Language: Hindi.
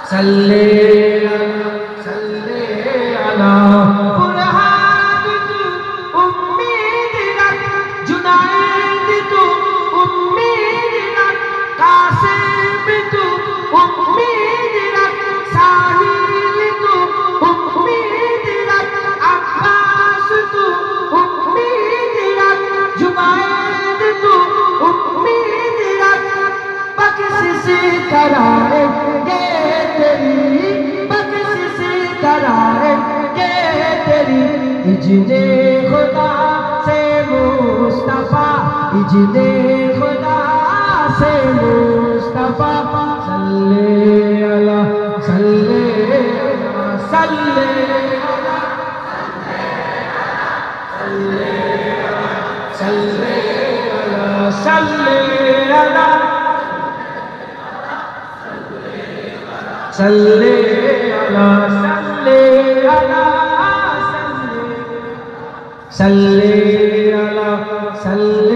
सल्ले अला बुरहान तू उम्मीद रख, जुनाइद तू उम्मीद रख, कासिम तू उम्मीद रख, साहिल तू उम्मीद रख, अब्बास तू उम्मीद रख, जुनाइद तू उम्मीद रख। बख्शिश कराएंगे तेरी, बख्शिश कराएंगे तेरी, इजने खुदा से मुस्तफा, इजने खुदा से मुस्तफा। सल्ले अला सल्ले सल्ले सल्ले अला सल्ले अला सल्ले अला सल्ले अला सल्ले अला सल्ले